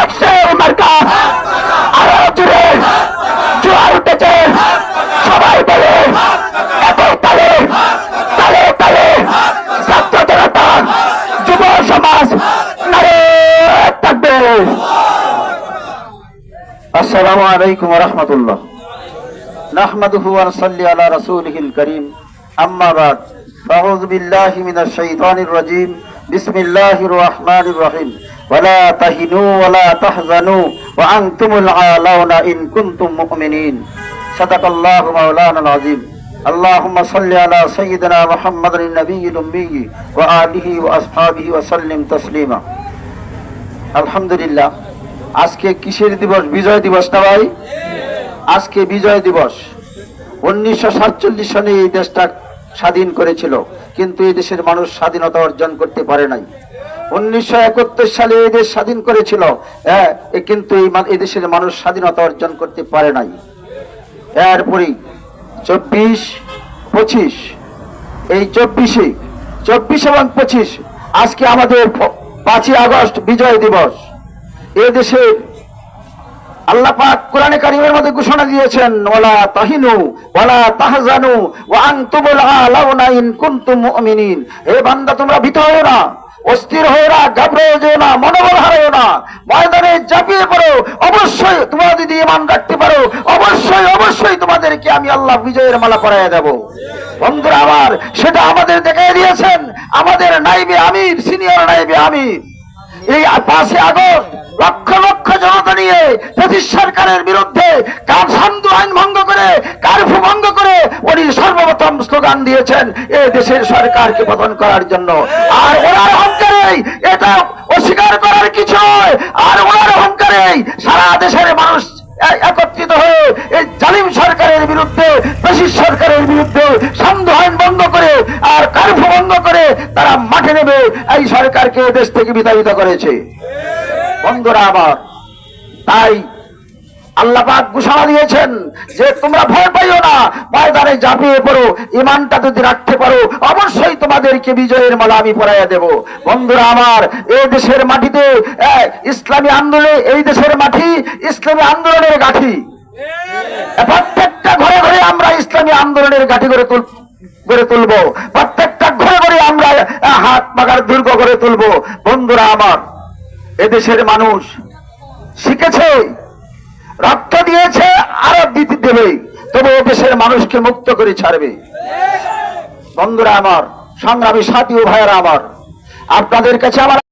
উঠেছে মার্কা আরো জোরে জোয়ার উঠেছে সবাই বলে একই তালে তালে তালে ছাত্র জনতা যুব সমাজ নারে তাকবীর। আসসালামু আলাইকুম ওয়া রাহমাতুল্লাহ। নাহমাদুহু ওয়া নুসাল্লি আলা রাসূলিহিল কারীম। আম্মা বাদ। আউযু বিল্লাহি মিনাশ শাইতানির রাজীম। বিসমিল্লাহির রহমানির রহিম। ওয়ালা তাহিনু ওয়ালা তাহজানু ওয়া আনতুমুল আলাউনা ইন কুনতুম মুমিনিন। সাদাকাল্লাহু মাওলানাল আযীম। আল্লাহুম্মা সাল্লি আলা সাইয়্যিদিনা মুহাম্মাদিন নাবিয়্যিল উম্মি ওয়া আলিহি ওয়া আসহাবিহি ওয়া সাল্লিম তাসলিমা। আলহামদুলিল্লাহ। আজকে কিসের দিবস? বিজয় দিবস না ভাই? আজকে বিজয় দিবস। 1947 সালে এই দেশটা স্বাধীন করেছিল, কিন্তু এই দেশের মানুষ স্বাধীনতা অর্জন করতে পারে নাই। 1971 সালে এই দেশ স্বাধীন করেছিল, কিন্তু এই দেশের মানুষ স্বাধীনতা অর্জন করতে পারে নাই। এরপরে 24, 25, এই 24 এবং 25 আজকে আমাদের 5ই আগস্ট বিজয় দিবস। এই দেশে আল্লাহ পাক কোরআনে কারীমের মধ্যে ঘোষণা দিয়েছেন, ওয়ালা তাহিনু ওয়ালা তাহজানু ওয়া আনতুমুল আলাউনা ইন কুনতুম মুমিনিন। হে বান্দা, তোমরা ভীত হও না, অস্থির হও না, ঘাবড়ে যেও না, মনোবল হারাও না, ময়দানে ঝাঁপিয়ে পড়ো। অবশ্যই তোমরা যদি ঈমান রাখতে পারো, অবশ্যই অবশ্যই তোমাদেরকে আমি আল্লাহ বিজয়ের মালা পরাইয়া দেব। বন্ধুরা আমার, সেটা আমাদের দেখিয়ে দিয়েছেন আমাদের নাইবে আমির, সিনিয়র নাইবে আমির। এই 5ই আগস্ট লক্ষ লক্ষ জনতা নিয়ে ব্রিটিশ সরকারের বিরুদ্ধে সান্ধ্য আইন ভঙ্গ করে, কারফিউ ভঙ্গ করে উনি সর্বপ্রথম স্লোগান দিয়েছেন এই দেশের সরকারকে পতন করার জন্য। আর ওনার অহংকারে এটা অস্বীকার করার কিছু নয়। আর ওনার অহংকারে সারা দেশের মানুষ একত্রিত হয়ে এই জালিম সরকারের বিরুদ্ধে, ব্রিটিশ সরকারের বিরুদ্ধে সান্ধ্য আইন বন্ধ করে আর কারফিউ বন্ধ করে তারা মাঠে নেবে এই সরকারকে দেশ থেকে বিতাড়িত করেছে। বন্ধুরা আমার, তাই আল্লাহ পাক ঘোষণা দিয়েছেন যে তোমরা ভয় পাইও না, ময়দানে ঝাঁপিয়ে পড়ো, ঈমানটা যদি রাখতে পারো অবশ্যই তোমাদেরকে বিজয়ের মালা আমি পরাইয়া দেব। বন্ধুরা আমার, এই দেশের মাটিতে ইসলামী আন্দোলনে, এই দেশের মাটি ইসলামী আন্দোলনের গাঁথি। প্রত্যেকটা ঘরে ঘরে আমরা ইসলামী আন্দোলনের গাঁথি গড়ে তুলবো, প্রত্যেকটা ঘরে ঘরে আমরা হাত পাকার দুর্গ গড়ে তুলবো। বন্ধুরা আমার, এদেশের মানুষ শিখেছে, রক্ত দিয়েছে, আরো দিতে দেবে, তবে দেশের মানুষকে মুক্ত করে ছাড়বে। বন্ধুরা আমার, সংগ্রামী সাথী ও ভাইয়েরা আমার, আপনাদের কাছে আমার